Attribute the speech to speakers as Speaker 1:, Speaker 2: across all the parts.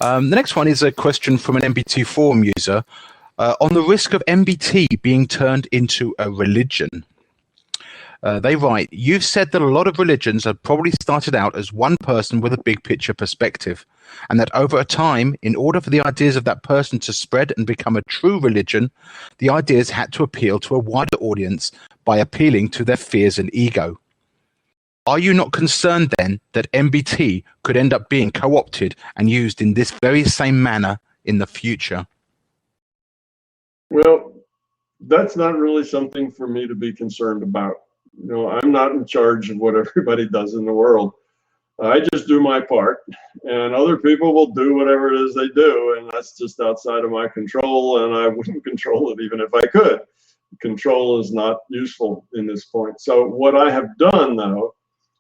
Speaker 1: The next one is a question from an MBT forum user on the risk of MBT being turned into a religion. They write, you've said that a lot of religions have probably started out as one person with a big picture perspective, and that over a time, in order for the ideas of that person to spread and become a true religion, the ideas had to appeal to a wider audience by appealing to their fears and ego. Are you not concerned then that MBT could end up being co-opted and used in this very same manner in the future?
Speaker 2: Well, that's not really something for me to be concerned about. You know, I'm not in charge of what everybody does in the world. I just do my part, and other people will do whatever it is they do, and that's just outside of my control, and I wouldn't control it even if I could. Control is not useful in this point. So what I have done, though,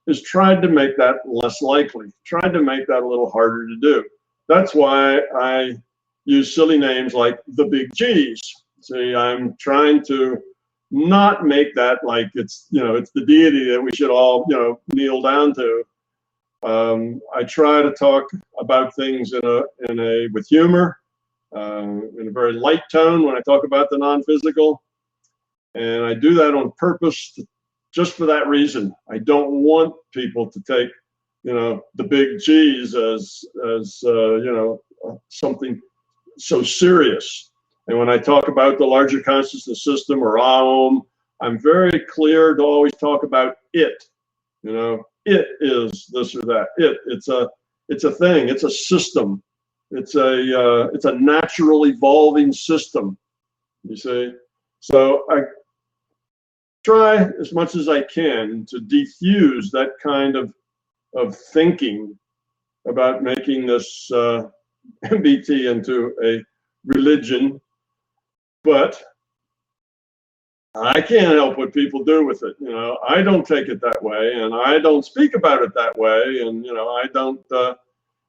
Speaker 2: is tried to make that less likely, tried to make that a little harder to do. That's why I use silly names like the big G's. See, I'm trying to not make that like it's, you know, it's the deity that we should all, you know, kneel down to. I try to talk about things with humor, in a very light tone when I talk about the non-physical, and I do that on purpose, just for that reason. I don't want people to take, you know, the big G's as you know, something so serious. And when I talk about the larger consciousness system or Aum, I'm very clear to always talk about it. You know, it is this or that. It's a thing. It's a system. It's a natural evolving system. You see, so I try as much as I can to defuse that kind of thinking about making this MBT into a religion, but I can't help what people do with it. You know, I don't take it that way, and I don't speak about it that way, and you know, I don't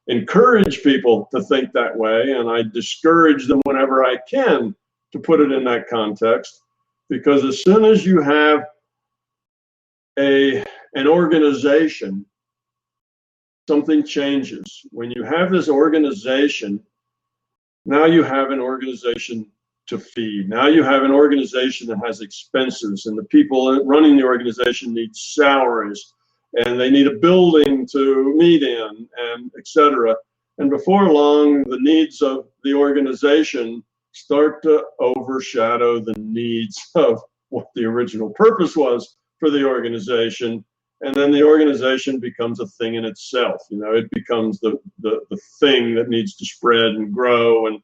Speaker 2: encourage people to think that way, and I discourage them whenever I can to put it in that context. Because as soon as you have an organization, something changes. When you have this organization, now you have an organization to feed. Now you have an organization that has expenses, and the people running the organization need salaries, and they need a building to meet in, and etc. And before long, the needs of the organization start to overshadow the needs of what the original purpose was for the organization. And then the organization becomes a thing in itself. You know, it becomes the thing that needs to spread and grow and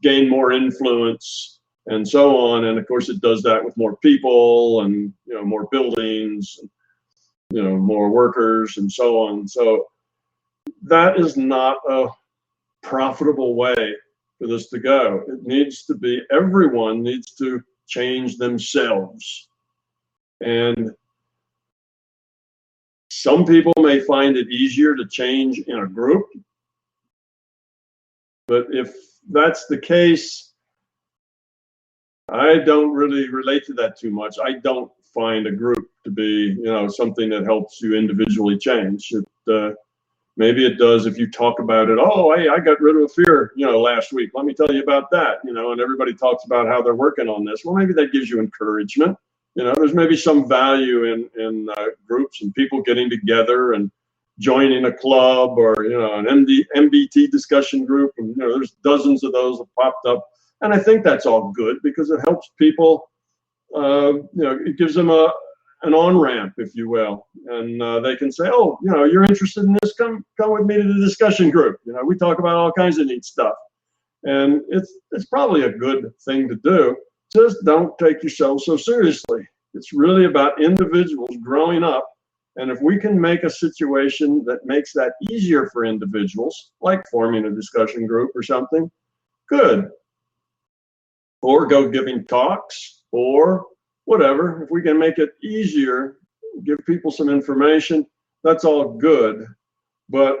Speaker 2: gain more influence and so on. And of course, it does that with more people and, you know, more buildings, and, you know, more workers and so on. So that is not a profitable way for this to go. It needs to be, everyone needs to change themselves. And some people may find it easier to change in a group, but if that's the case, I don't really relate to that too much. I don't find a group to be, you know, something that helps you individually change. Maybe it does if you talk about it. Oh, hey, I got rid of a fear, you know, last week. Let me tell you about that, you know, and everybody talks about how they're working on this. Well, maybe that gives you encouragement. You know, there's maybe some value in groups and people getting together and joining a club or, you know, an MBT discussion group. And, you know, there's dozens of those that popped up. And I think that's all good because it helps people, you know, it gives them an on-ramp, if you will. And they can say, oh, you know, you're interested in this, come with me to the discussion group. You know, we talk about all kinds of neat stuff. And it's probably a good thing to do. Just don't take yourself so seriously. It's really about individuals growing up. And if we can make a situation that makes that easier for individuals, like forming a discussion group or something, good. Or go giving talks or whatever. If we can make it easier, give people some information, that's all good. But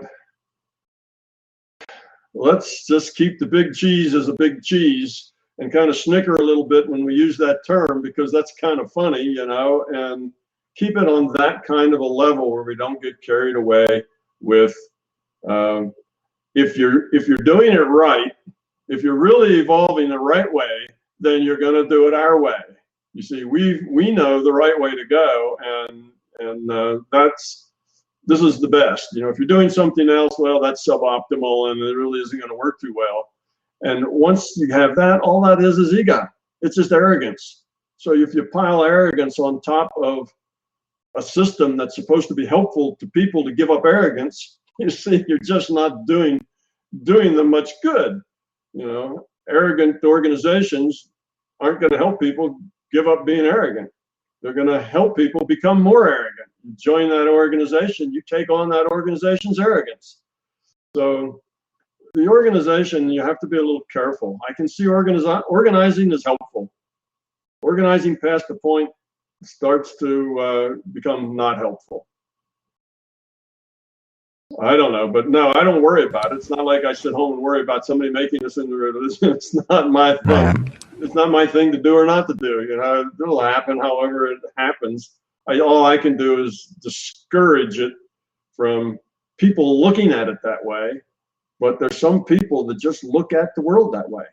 Speaker 2: let's just keep the big cheese as a big cheese and kind of snicker a little bit when we use that term, because that's kind of funny, you know, and keep it on that kind of a level where we don't get carried away with if you're doing it right, if you're really evolving the right way, then you're going to do it our way. You see, we know the right way to go, and this is the best. You know, if you're doing something else, well, that's suboptimal, and it really isn't going to work too well. And once you have that, all that is ego. It's just arrogance. So if you pile arrogance on top of a system that's supposed to be helpful to people to give up arrogance, you see, you're just not doing them much good. You know, arrogant organizations aren't going to help people give up being arrogant. They're going to help people become more arrogant. You join that organization, you take on that organization's arrogance. So the organization, you have to be a little careful. I can see organizing is helpful. Organizing past the point starts to become not helpful. I don't know, but no, I don't worry about it. It's not like I sit home and worry about somebody making us into religion. It's not my thing. It's not my thing to do or not to do. You know, it'll happen however it happens. All I can do is discourage it from people looking at it that way. But there's some people that just look at the world that way.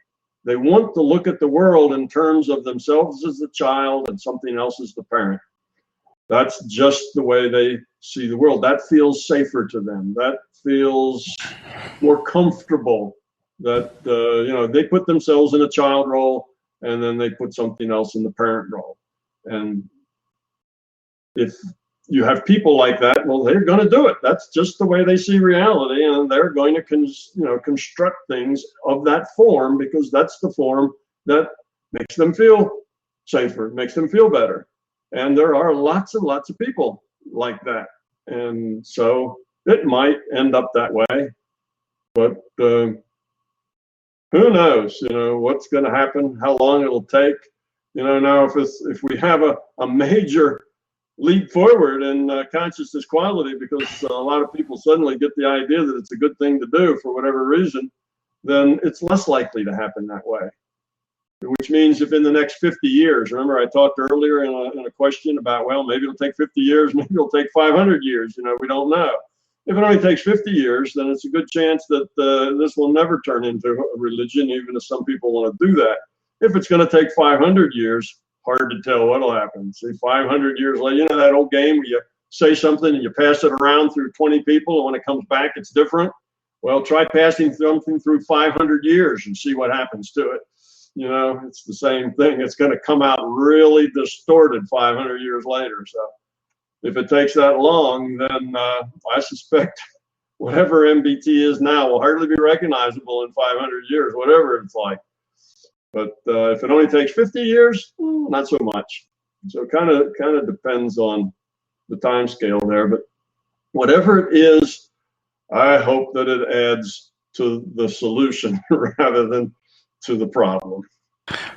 Speaker 2: They want to look at the world in terms of themselves as the child and something else as the parent. That's just the way they see the world. That feels safer to them. That feels more comfortable. That you know, they put themselves in a child role, and then they put something else in the parent role. And if you have people like that, well, they're going to do it. That's just the way they see reality, and they're going to construct things of that form, because that's the form that makes them feel safer, makes them feel better. And there are lots and lots of people like that. And so it might end up that way, but who knows, you know, what's going to happen, how long it'll take. You know, now if we have a major leap forward in consciousness quality, because a lot of people suddenly get the idea that it's a good thing to do for whatever reason, then it's less likely to happen that way. Which means if in the next 50 years, remember I talked earlier in a question about, well, maybe it'll take 50 years, maybe it'll take 500 years, you know, we don't know. If it only takes 50 years, then it's a good chance that this will never turn into a religion, even if some people want to do that. If it's going to take 500 years, hard to tell what'll happen. See, 500 years later, you know that old game where you say something and you pass it around through 20 people, and when it comes back, it's different? Well, try passing something through 500 years and see what happens to it. You know, it's the same thing. It's going to come out really distorted 500 years later. So if it takes that long, then I suspect whatever MBT is now will hardly be recognizable in 500 years, whatever it's like. But if it only takes 50 years, not so much. So it kind of depends on the time scale there. But whatever it is, I hope that it adds to the solution rather than to the problem.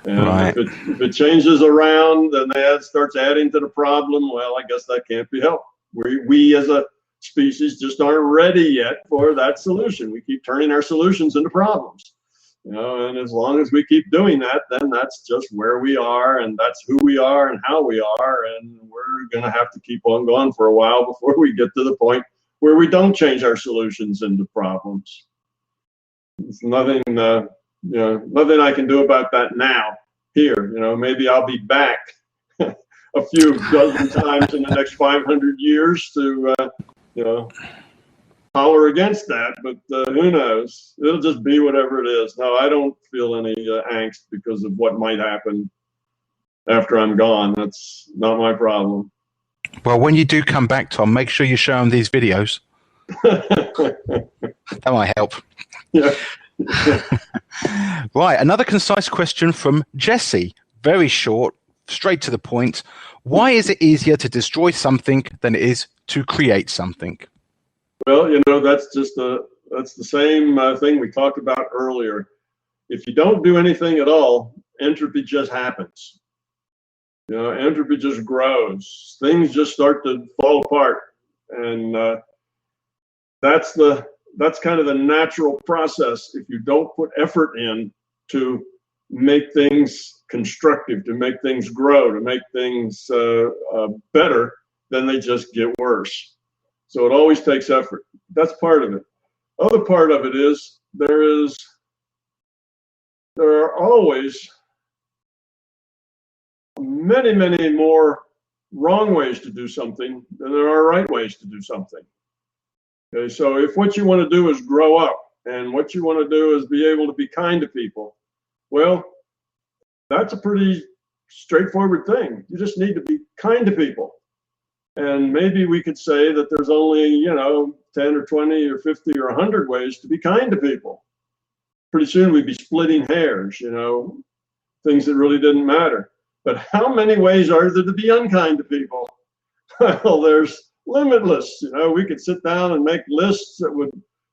Speaker 2: And right. if it changes around and starts adding to the problem, well, I guess that can't be helped. We as a species just aren't ready yet for that solution. We keep turning our solutions into problems. You know, and as long as we keep doing that, then that's just where we are, and that's who we are and how we are, and we're going to have to keep on going for a while before we get to the point where we don't change our solutions into problems. It's nothing, you know, nothing I can do about that now, here. You know, maybe I'll be back a few dozen times in the next 500 years to, you know, holler against that, but who knows? It'll just be whatever it is. No, I don't feel any angst because of what might happen after I'm gone. That's not my problem.
Speaker 1: Well, when you do come back, Tom, make sure you show them these videos. That might help.
Speaker 2: Yeah.
Speaker 1: Right, another concise question from Jesse. Very short, straight to the point. Why is it easier to destroy something than it is to create something?
Speaker 2: Well, you know, that's the same thing we talked about earlier. If you don't do anything at all, entropy just happens. You know, entropy just grows. Things just start to fall apart, and that's kind of the natural process. If you don't put effort in to make things constructive, to make things grow, to make things better, then they just get worse. So it always takes effort. That's part of it. Other part of it is there are always many, many more wrong ways to do something than there are right ways to do something. Okay, so if what you want to do is grow up and what you want to do is be able to be kind to people, well, that's a pretty straightforward thing. You just need to be kind to people. And maybe we could say that there's only, 10 or 20 or 50 or 100 ways to be kind to people. Pretty soon we'd be splitting hairs, things that really didn't matter. But how many ways are there to be unkind to people? Well, there's limitless. We could sit down and make lists that would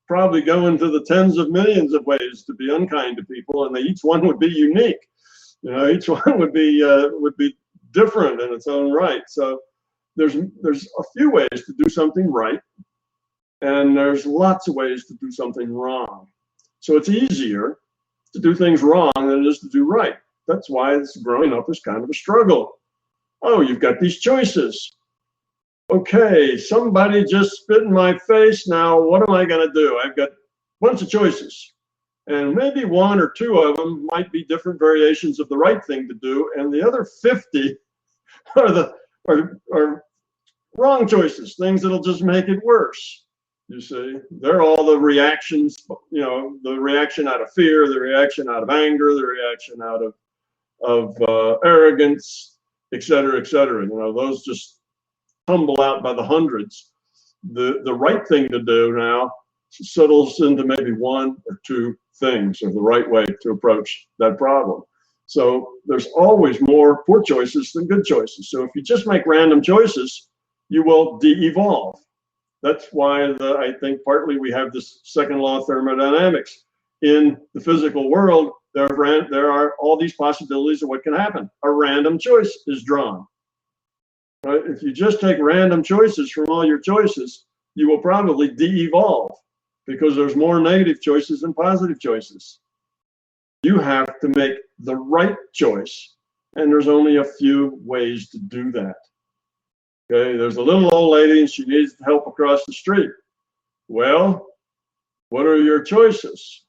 Speaker 2: probably go into the tens of millions of ways to be unkind to people, and each one would be unique. Each one would be different in its own right. So there's a few ways to do something right, and there's lots of ways to do something wrong. So it's easier to do things wrong than it is to do right. That's why it's growing up is kind of a struggle. Oh, you've got these choices. Okay, somebody just spit in my face. Now, what am I going to do? I've got a bunch of choices. And maybe one or two of them might be different variations of the right thing to do. And the other 50 are wrong choices, things that'll just make it worse. You see, they're all the reactions, the reaction out of fear, the reaction out of anger, the reaction out of arrogance, et cetera, et cetera. Those just tumble out by the hundreds. The right thing to do now settles into maybe one or two things are the right way to approach that problem. So there's always more poor choices than good choices. So if you just make random choices, you will de-evolve. That's why I think partly we have this second law of thermodynamics. In the physical world, there are all these possibilities of what can happen. A random choice is drawn. Right? If you just take random choices from all your choices, you will probably de-evolve because there's more negative choices than positive choices. You have to make the right choice, and there's only a few ways to do that. Okay, there's a little old lady and she needs help across the street. Well, what are your choices?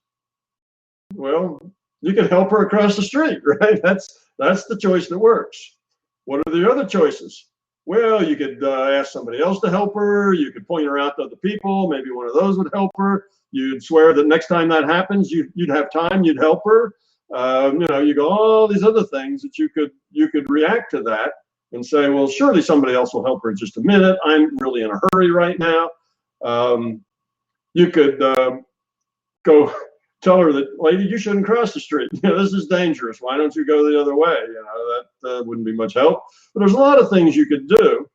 Speaker 2: Well, you can help her across the street, right? That's the choice that works. What are the other choices? Well, you could ask somebody else to help her. You could point her out to other people. Maybe one of those would help her. You'd swear that next time that happens, you'd have time. You'd help her. You go all these other things that you could react to that and say, well, surely somebody else will help her in just a minute. I'm really in a hurry right now. You could go tell her that, lady, you shouldn't cross the street. This is dangerous. Why don't you go the other way? That wouldn't be much help. But there's a lot of things you could do.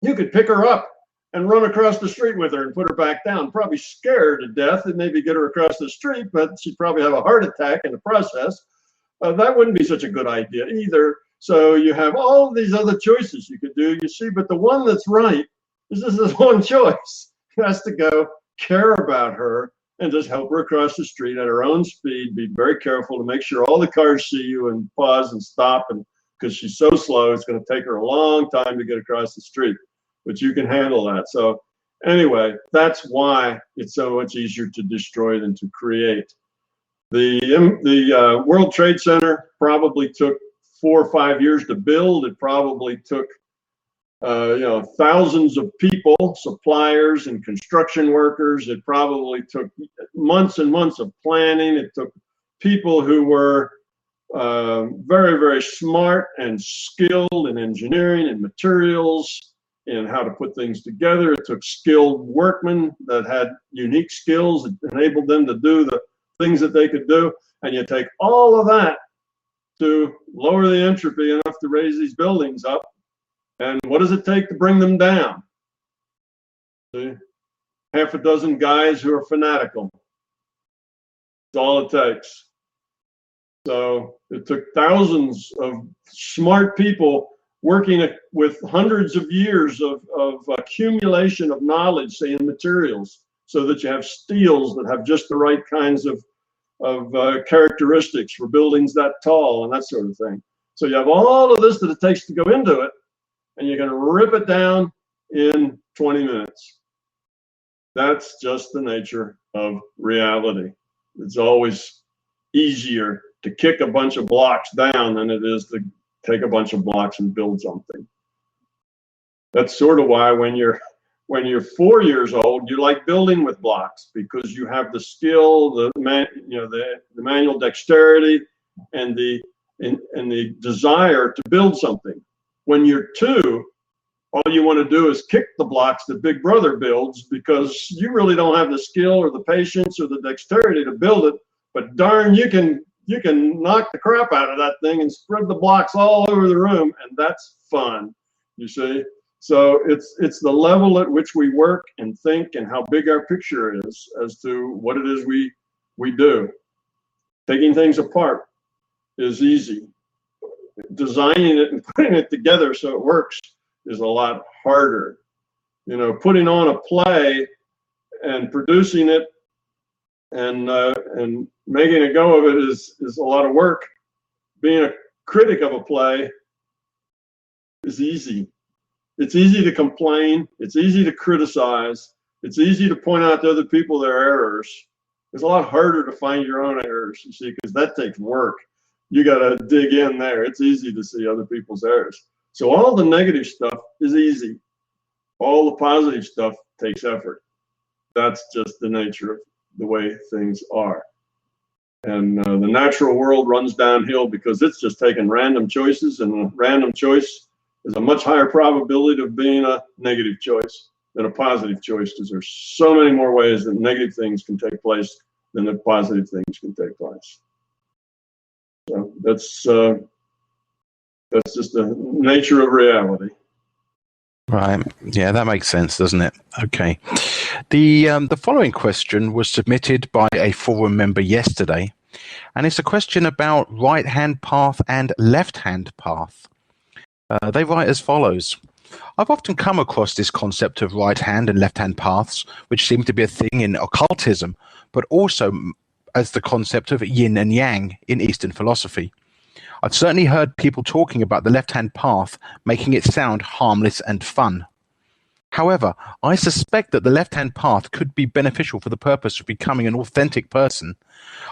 Speaker 2: You could pick her up and run across the street with her and put her back down. Probably scare her to death and maybe get her across the street, but she'd probably have a heart attack in the process. That wouldn't be such a good idea either. So you have all these other choices you could do, you see, but the one that's right is this one choice. You has to go care about her and just help her across the street at her own speed. Be very careful to make sure all the cars see you and pause and stop, and because she's so slow, it's going to take her a long time to get across the street. But you can handle that. So anyway, that's why it's so much easier to destroy than to create. The World Trade Center probably took 4 or 5 years to build. It probably took thousands of people, suppliers and construction workers. It probably took months and months of planning. It took people who were very, very smart and skilled in engineering and materials and how to put things together. It took skilled workmen that had unique skills that enabled them to do the things that they could do. And you take all of that to lower the entropy enough to raise these buildings up. And what does it take to bring them down? See? Half a dozen guys who are fanatical. That's all it takes. So it took thousands of smart people working with hundreds of years of accumulation of knowledge, say in materials, so that you have steels that have just the right kinds of characteristics for buildings that tall and that sort of thing. So you have all of this that it takes to go into it, and you're going to rip it down in 20 minutes. That's just the nature of reality. It's always easier to kick a bunch of blocks down than it is to take a bunch of blocks and build something. That's sort of why when you're 4 years old, you like building with blocks, because you have the skill, the manual dexterity, and the desire to build something. When you're 2, all you want to do is kick the blocks that Big Brother builds, because you really don't have the skill or the patience or the dexterity to build it. But darn, you can knock the crap out of that thing and spread the blocks all over the room, and that's fun, you see. So it's the level at which we work and think and how big our picture is as to what it is we do. Taking things apart is easy. Designing it and putting it together so it works is a lot harder. You know, putting on a play and producing it and making a go of it is a lot of work. Being a critic of a play is easy. It's easy to complain. It's easy to criticize. It's easy to point out to other people their errors. It's a lot harder to find your own errors, you see, because that takes work. You got to dig in there. It's easy to see other people's errors. So all the negative stuff is easy. All the positive stuff takes effort. That's just the nature of the way things are. And the natural world runs downhill because it's just taking random choices, and a random choice is a much higher probability of being a negative choice than a positive choice, because there's so many more ways that negative things can take place than that positive things can take place. So that's just the nature of reality.
Speaker 1: Right. Yeah, that makes sense, doesn't it? Okay. The following question was submitted by a forum member yesterday, and it's a question about right-hand path and left-hand path. They write as follows. I've often come across this concept of right-hand and left-hand paths, which seem to be a thing in occultism, but also as the concept of yin and yang in Eastern philosophy. I've certainly heard people talking about the left-hand path, making it sound harmless and fun. However, I suspect that the left-hand path could be beneficial for the purpose of becoming an authentic person.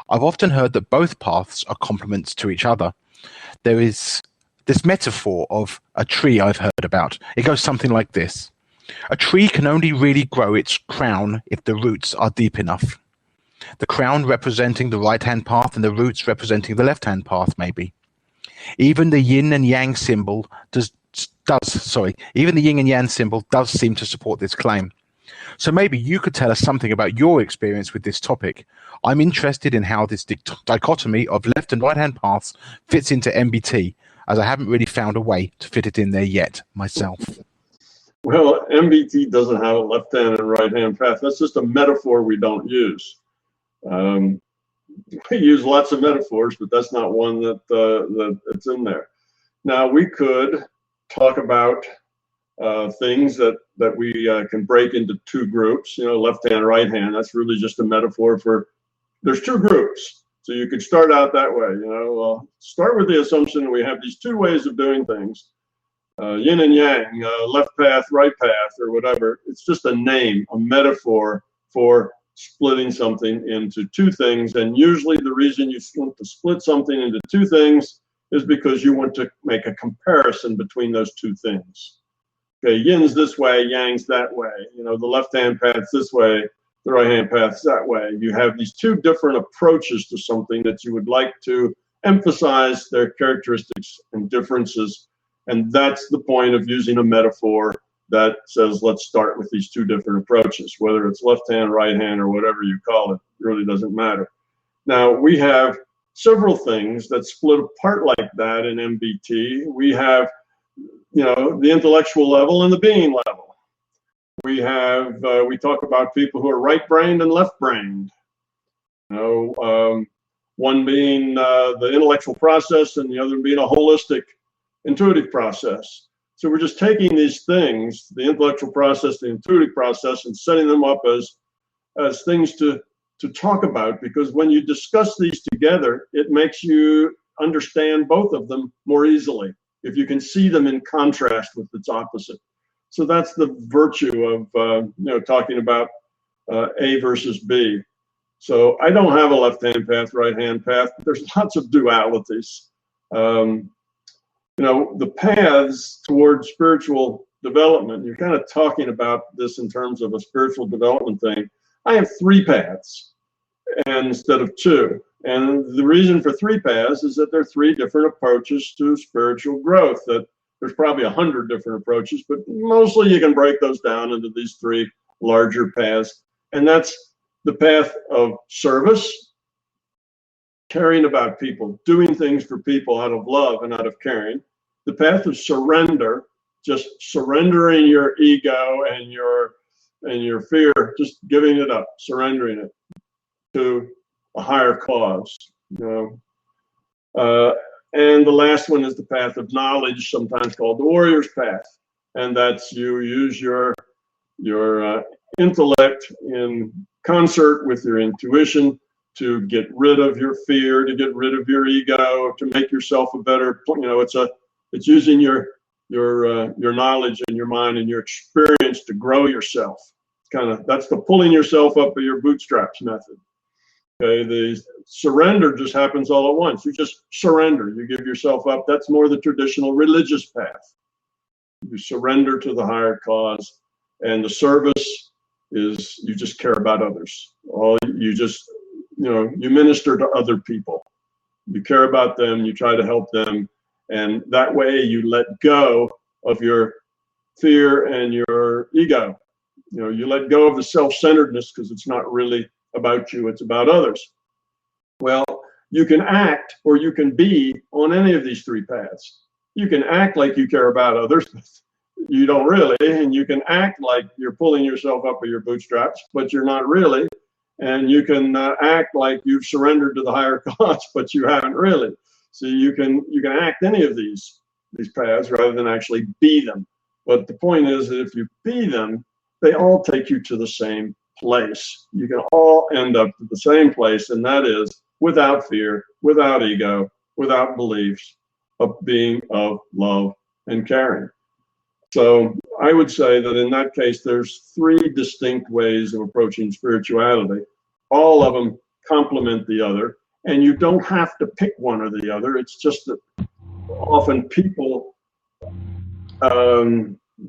Speaker 1: I've often heard that both paths are complements to each other. There is this metaphor of a tree I've heard about. It goes something like this. A tree can only really grow its crown if the roots are deep enough. The crown representing the right-hand path and the roots representing the left-hand path, maybe. Even the yin and yang symbol does seem to support this claim. So maybe you could tell us something about your experience with this topic. I'm interested in how this dichotomy of left and right-hand paths fits into MBT, as I haven't really found a way to fit it in there yet myself.
Speaker 2: Well, MBT doesn't have a left-hand and right-hand path. That's just a metaphor we don't use. We use lots of metaphors, but that's not one that's in there. Now, we could talk about things that we can break into 2 groups, you know, left-hand, right-hand. That's really just a metaphor for, there's 2 groups. So you could start out that way, you know. Start with the assumption that we have these 2 ways of doing things, yin and yang, left path, right path, or whatever. It's just a name, a metaphor for splitting something into 2 things. And usually the reason you want to split something into 2 things is because you want to make a comparison between those 2 things. Okay, yin's this way, yang's that way. You know, the left-hand path's this way, the right-hand path's that way. You have these 2 different approaches to something that you would like to emphasize their characteristics and differences. And that's the point of using a metaphor that says, let's start with these 2 different approaches, whether it's left-hand, right-hand, or whatever you call it, really doesn't matter. Now, we have several things that split apart like that in MBT. We have, you know, the intellectual level and the being level. We have, we talk about people who are right-brained and left-brained. You know, one being the intellectual process and the other being a holistic, intuitive process. So we're just taking these things, the intellectual process, the intuitive process, and setting them up as things to talk about, because when you discuss these together, it makes you understand both of them more easily if you can see them in contrast with its opposite. So that's the virtue of you know, talking about A versus B. So I don't have a left-hand path, right-hand path. There's lots of dualities. You know, the paths towards spiritual development, you're kind of talking about this in terms of a spiritual development thing. I have 3 paths instead of 2. And the reason for 3 paths is that there are 3 different approaches to spiritual growth. That there's probably 100 different approaches, but mostly you can break those down into these 3 larger paths. And that's the path of service, caring about people, doing things for people out of love and out of caring. The path of surrender, just surrendering your ego and your fear, just giving it up, surrendering it to a higher cause. You know, and the last one is the path of knowledge, sometimes called the warrior's path, and that's you use your intellect in concert with your intuition to get rid of your fear, to get rid of your ego, to make yourself a better. You know, it's using your knowledge and your mind and your experience to grow yourself. That's the pulling yourself up by your bootstraps method. Okay, the surrender just happens all at once. You just surrender. You give yourself up. That's more the traditional religious path. You surrender to the higher cause, and the service is you just care about others. You just, you know, you minister to other people. You care about them. You try to help them, and that way you let go of your fear and your ego. You know, you let go of the self-centeredness because it's not really about you, it's about others. Well, you can act or you can be on any of these 3 paths. You can act like you care about others, but you don't really, and you can act like you're pulling yourself up by your bootstraps, but you're not really. And you can act like you've surrendered to the higher cause, but you haven't really. So you can act any of these paths rather than actually be them. But the point is that if you be them, they all take you to the same place. You can all end up at the same place, and that is without fear, without ego, without beliefs, of being of love and caring. So I would say that in that case, there's 3 distinct ways of approaching spirituality. All of them complement the other, and you don't have to pick one or the other. It's just that often people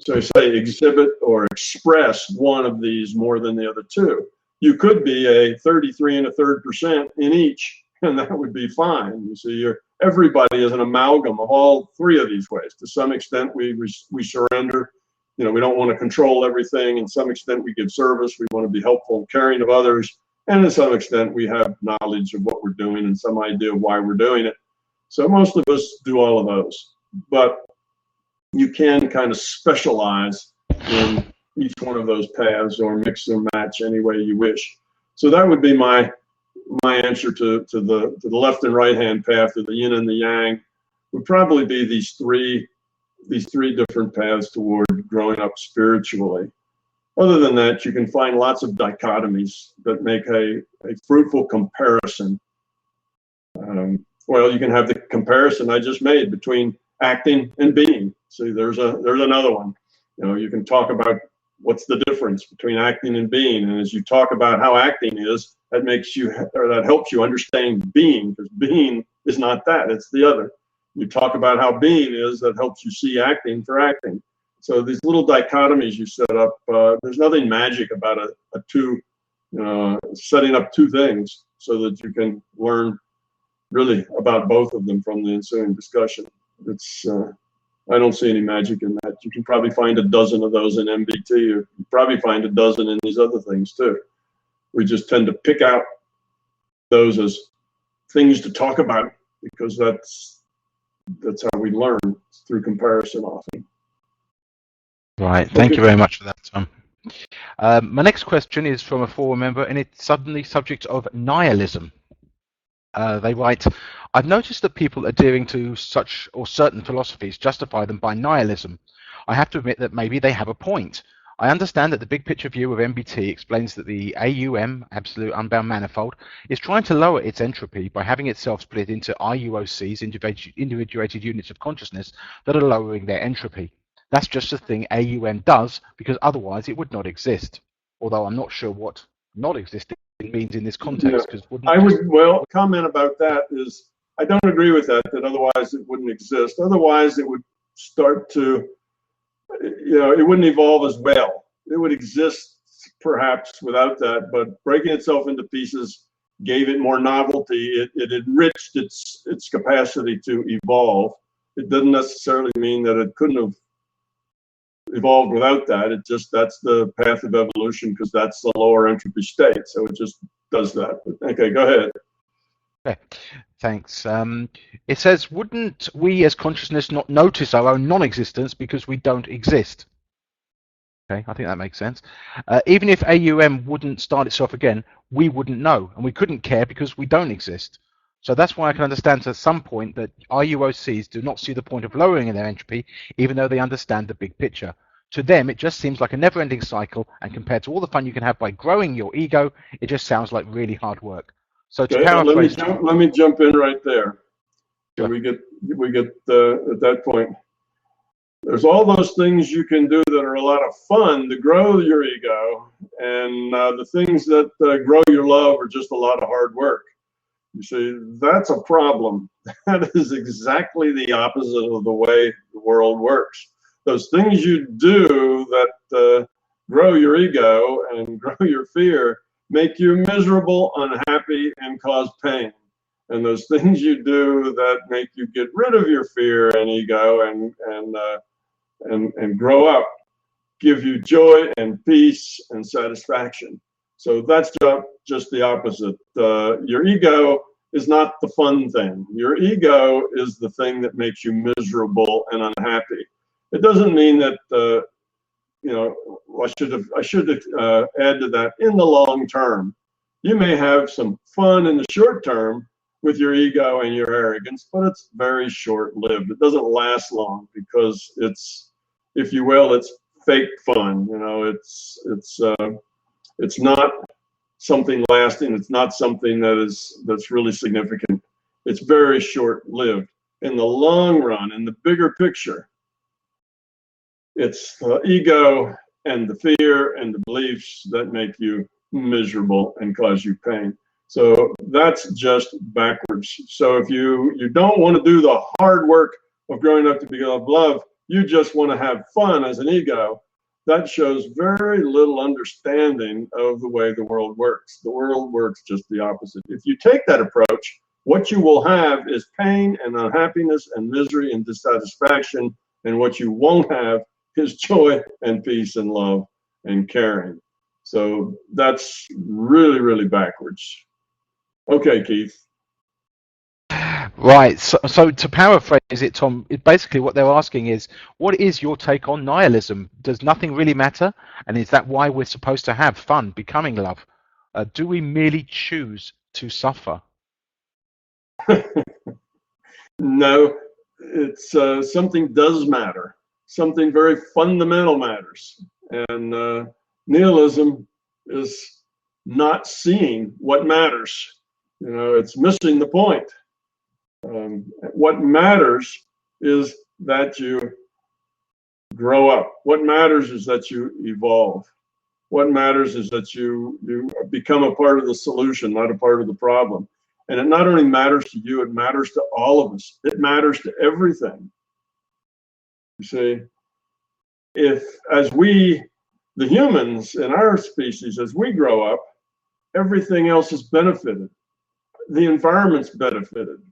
Speaker 2: so say exhibit or express one of these more than the other 2. You could be a 33 1/3% in each, and that would be fine. You see, everybody is an amalgam of all 3 of these ways. To some extent, we surrender. You know, we don't want to control everything. In some extent, we give service. We want to be helpful and caring of others. And to some extent, we have knowledge of what we're doing and some idea of why we're doing it. So most of us do all of those. But you can kind of specialize in each one of those paths or mix or match any way you wish. So that would be my answer to the left and right hand path, of the yin and the yang, would probably be these three different paths toward growing up spiritually. Other than that, you can find lots of dichotomies that make a fruitful comparison. Well, you can have the comparison I just made between acting and being. See, there's another one. You know, you can talk about what's the difference between acting and being, and as you talk about how acting is, that helps you understand being, because being is not that, it's the other. You talk about how being is, that helps you see acting for acting. So these little dichotomies you set up, there's nothing magic about setting up 2 things so that you can learn really about both of them from the ensuing discussion. I don't see any magic in that. You can probably find a dozen of those in MBT. You probably find a dozen in these other things too. We just tend to pick out those as things to talk about because that's how we learn, through comparison often.
Speaker 1: Right. Thank you very much for that, Tom. My next question is from a forum member, and it's suddenly subject of nihilism. They write, I've noticed that people adhering to such or certain philosophies justify them by nihilism. I have to admit that maybe they have a point. I understand that the big picture view of MBT explains that the AUM, absolute unbound manifold, is trying to lower its entropy by having itself split into IUOCs, individuated units of consciousness, that are lowering their entropy. That's just a thing AUM does, because otherwise it would not exist. Although I'm not sure what not existing means in this context, because
Speaker 2: I would, well, comment about that is I don't agree with that, that otherwise it wouldn't exist. Otherwise it would start to, it wouldn't evolve as well. It would exist perhaps without that, but breaking itself into pieces gave it more novelty. It enriched its capacity to evolve. It doesn't necessarily mean that it couldn't have evolved without that. It just, that's the path of evolution, because that's the lower entropy state. So it just does that. But, okay, go ahead.
Speaker 1: Okay, thanks. It says, wouldn't we as consciousness not notice our own non-existence because we don't exist? Okay, I think that makes sense. Even if AUM wouldn't start itself again, we wouldn't know, and we couldn't care because we don't exist. So that's why I can understand to some point that RUOCs do not see the point of lowering their entropy, even though they understand the big picture. To them, it just seems like a never-ending cycle, and compared to all the fun you can have by growing your ego, it just sounds like really hard work. So to paraphrase,
Speaker 2: let me jump in right there.
Speaker 1: Sure.
Speaker 2: We get at that point. There's all those things you can do that are a lot of fun to grow your ego, and the things that grow your love are just a lot of hard work. You see, that's a problem. That is exactly the opposite of the way the world works. Those things you do that grow your ego and grow your fear make you miserable, unhappy, and cause pain. And those things you do that make you get rid of your fear and ego and grow up give you joy and peace and satisfaction. So that's just the opposite. Your ego is not the fun thing. Your ego is the thing that makes you miserable and unhappy. It doesn't mean that I should add to that. In the long term, you may have some fun in the short term with your ego and your arrogance, but it's very short-lived. It doesn't last long because it's, if you will, it's fake fun. It's not something lasting. It's not something that's really significant. It's very short-lived. In the long run, in the bigger picture, it's the ego and the fear and the beliefs that make you miserable and cause you pain. So that's just backwards. So if you don't want to do the hard work of growing up to be love, you just want to have fun as an ego, that shows very little understanding of the way the world works. The world works just the opposite. If you take that approach, what you will have is pain and unhappiness and misery and dissatisfaction, and what you won't have is joy and peace and love and caring. So that's really, really backwards. Okay, Keith.
Speaker 1: Right. So to paraphrase it, Tom, basically what they're asking is, what is your take on nihilism? Does nothing really matter? And is that why we're supposed to have fun becoming love? Do we merely choose to suffer?
Speaker 2: No, it's something does matter. Something very fundamental matters. And nihilism is not seeing what matters. It's missing the point. What matters is that you grow up. What matters is that you evolve. What matters is that you become a part of the solution, not a part of the problem. And it not only matters to you, it matters to all of us. It matters to everything. You see, if as we, the humans in our species, as we grow up, everything else is benefited. The environment's benefited.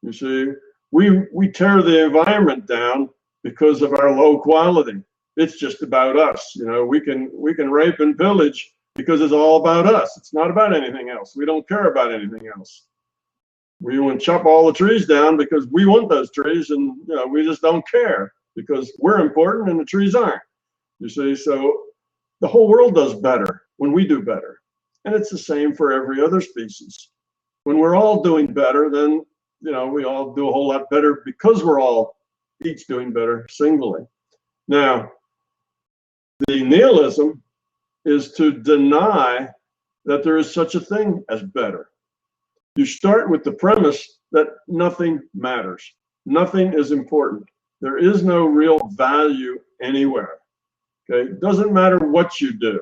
Speaker 2: You see, we tear the environment down because of our low quality. It's just about us. We can rape and pillage because it's all about us. It's not about anything else. We don't care about anything else. We want to chop all the trees down because we want those trees, and we just don't care because we're important and the trees aren't. You see, so the whole world does better when we do better. And it's the same for every other species. When we're all doing better, then we all do a whole lot better because we're all each doing better singly. Now, the nihilism is to deny that there is such a thing as better. You start with the premise that nothing matters. Nothing is important. There is no real value anywhere. Okay, it doesn't matter what you do.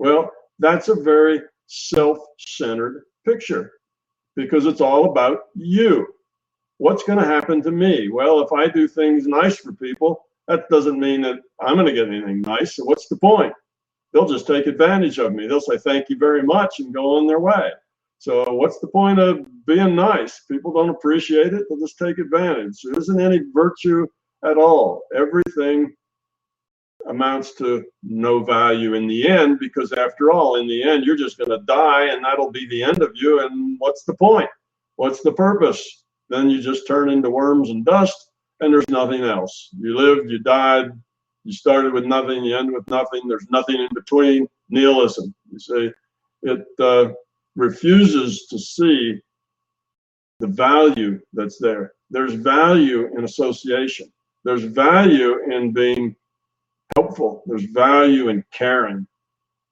Speaker 2: Well, that's a very self-centered picture because it's all about you. What's going to happen to me? Well, if I do things nice for people, that doesn't mean that I'm going to get anything nice. So what's the point? They'll just take advantage of me. They'll say thank you very much and go on their way. So what's the point of being nice? People don't appreciate it. They'll just take advantage. There isn't any virtue at all. Everything amounts to no value in the end, because after all, in the end, you're just going to die and that'll be the end of you. And what's the point? What's the purpose? Then you just turn into worms and dust and there's nothing else. You lived, you died, you started with nothing, you end with nothing. There's nothing in between. Nihilism. You see, it refuses to see the value that's there. There's value in association. There's value in being helpful. There's value in caring.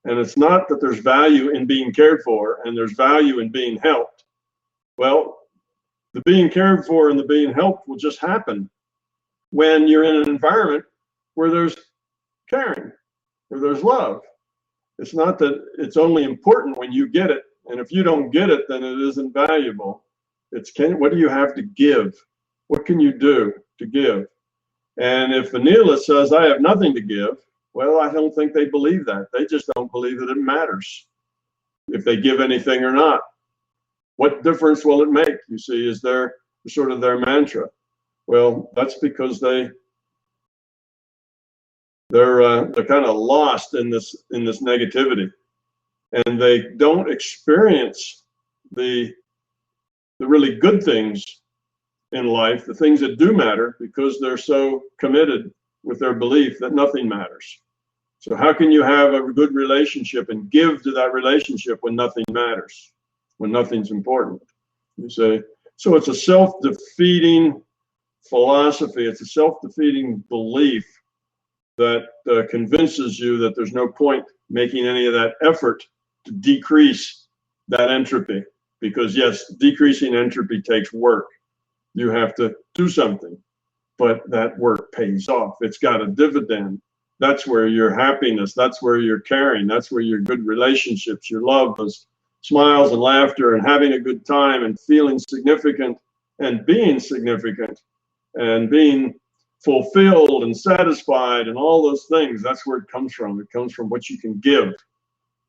Speaker 2: And it's not that there's value in being cared for and there's value in being helped. Well, the being cared for and the being helped will just happen when you're in an environment where there's caring, where there's love. It's not that it's only important when you get it, and if you don't get it, then it isn't valuable. It's what do you have to give? What can you do to give? And if the nihilist says, I have nothing to give, well, I don't think they believe that. They just don't believe that it matters if they give anything or not. What difference will it make? You see, is their sort of their mantra. Well, that's because they're kind of lost in this negativity, and they don't experience the really good things in life, the things that do matter, because they're so committed with their belief that nothing matters. So how can you have a good relationship and give to that relationship when nothing matters, when nothing's important? You say, so it's a self-defeating philosophy. It's a self-defeating belief that convinces you that there's no point making any of that effort to decrease that entropy. Because yes, decreasing entropy takes work. You have to do something, but that work pays off. It's got a dividend. That's where your happiness, that's where your caring, that's where your good relationships, your love, those smiles and laughter and having a good time and feeling significant and being significant and being fulfilled and satisfied and all those things. That's where it comes from. It comes from what you can give,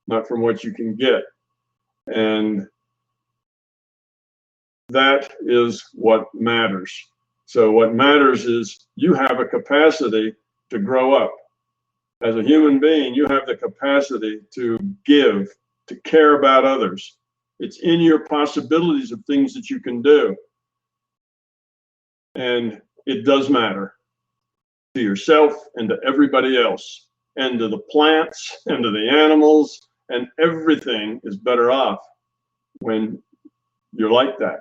Speaker 2: not from what you can get. And that is what matters. So what matters is you have a capacity to grow up. As a human being, you have the capacity to give, to care about others. It's in your possibilities of things that you can do. And it does matter to yourself and to everybody else, and to the plants and to the animals, and everything is better off when you're like that.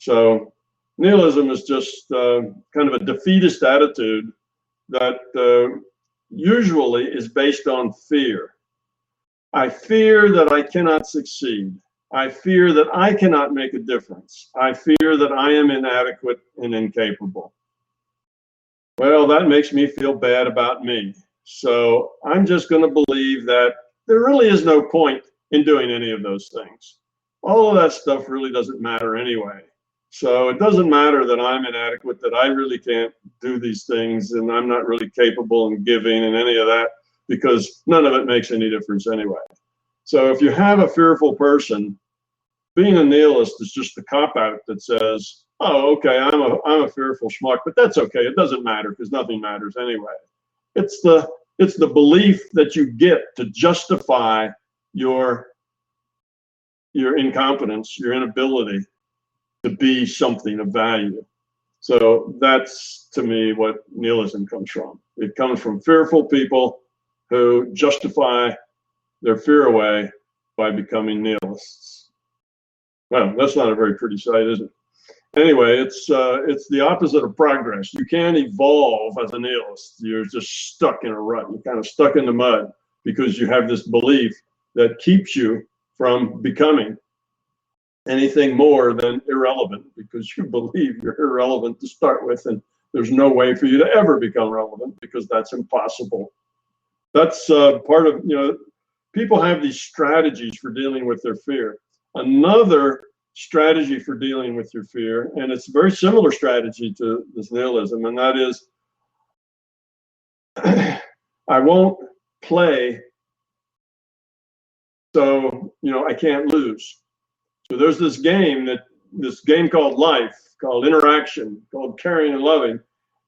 Speaker 2: So nihilism is just kind of a defeatist attitude that usually is based on fear. I fear that I cannot succeed. I fear that I cannot make a difference. I fear that I am inadequate and incapable. Well, that makes me feel bad about me. So I'm just going to believe that there really is no point in doing any of those things. All of that stuff really doesn't matter anyway. So it doesn't matter that I'm inadequate, that I really can't do these things, and I'm not really capable in giving and any of that, because none of it makes any difference anyway. So if you have a fearful person, being a nihilist is just the cop-out that says, oh, okay, I'm a fearful schmuck, but that's okay. It doesn't matter because nothing matters anyway. It's the belief that you get to justify your incompetence, your inability to be something of value. So that's, to me, what nihilism comes from. It comes from fearful people who justify their fear away by becoming nihilists. Well, that's not a very pretty sight, is it? Anyway, it's the opposite of progress. You can't evolve as a nihilist. You're just stuck in a rut. You're kind of stuck in the mud because you have this belief that keeps you from becoming anything more than irrelevant, because you believe you're irrelevant to start with, and there's no way for you to ever become relevant because that's impossible. That's part of, people have these strategies for dealing with their fear. Another strategy for dealing with your fear, and it's a very similar strategy to this nihilism, and that is, I won't play, so I can't lose. So there's this game called life, called interaction, called caring and loving,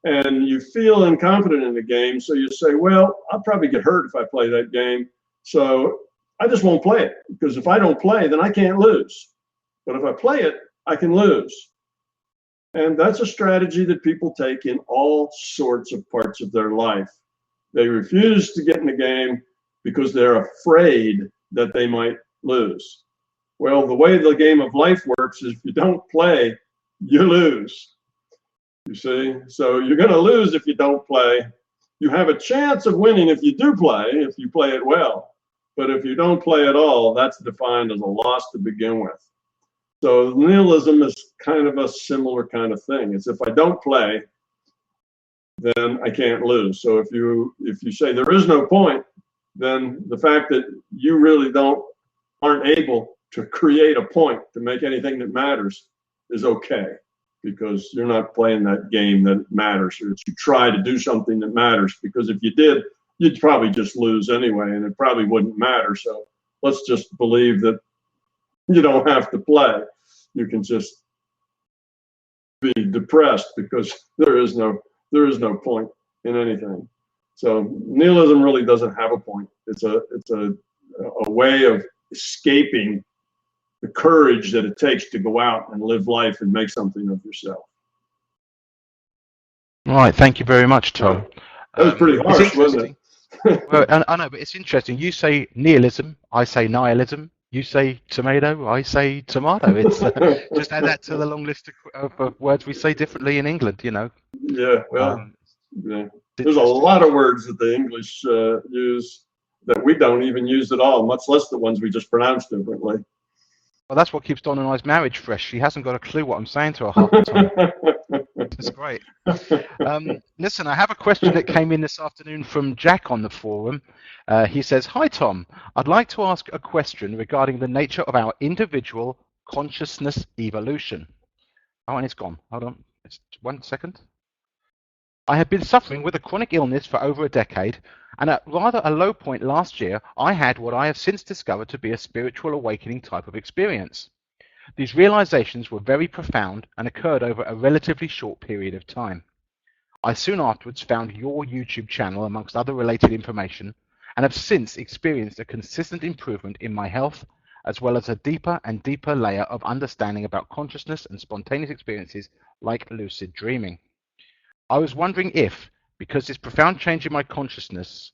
Speaker 2: and you feel unconfident in the game, so you say, well, I'll probably get hurt if I play that game, so I just won't play it, because if I don't play, then I can't lose. But if I play it, I can lose. And that's a strategy that people take in all sorts of parts of their life. They refuse to get in the game because they're afraid that they might lose. Well, the way the game of life works is if you don't play, you lose. You see? So you're going to lose if you don't play. You have a chance of winning if you do play, if you play it well. But if you don't play at all, that's defined as a loss to begin with. So nihilism is kind of a similar kind of thing. It's if I don't play, then I can't lose. So if you say there is no point, then the fact that you really aren't able to create a point to make anything that matters is okay, because you're not playing that game that matters, or that you try to do something that matters, because if you did, you'd probably just lose anyway, and it probably wouldn't matter. So let's just believe that you don't have to play. You can just be depressed because there is no point in anything. So nihilism really doesn't have a point. It's a way of escaping the courage that it takes to go out and live life and make something of yourself.
Speaker 1: All right, thank you very much, Tom.
Speaker 2: That was pretty harsh, wasn't it?
Speaker 1: Well, I know, but it's interesting. You say nihilism, I say nihilism. You say tomato, I say tomato. It's just add that to the long list of words we say differently in England,
Speaker 2: Yeah, well, yeah. There's a lot of words that the English use that we don't even use at all, much less the ones we just pronounce differently.
Speaker 1: Well, that's what keeps Donna and I's marriage fresh. She hasn't got a clue what I'm saying to her half the time. It's great. Listen, I have a question that came in this afternoon from Jack on the forum. He says, "Hi, Tom. I'd like to ask a question regarding the nature of our individual consciousness evolution." Oh, and it's gone. Hold on. It's 1 second. "I have been suffering with a chronic illness for over a decade, and at rather a low point last year, I had what I have since discovered to be a spiritual awakening type of experience. These realizations were very profound and occurred over a relatively short period of time. I soon afterwards found your YouTube channel amongst other related information, and have since experienced a consistent improvement in my health, as well as a deeper and deeper layer of understanding about consciousness and spontaneous experiences like lucid dreaming. I was wondering if, because this profound change in my consciousness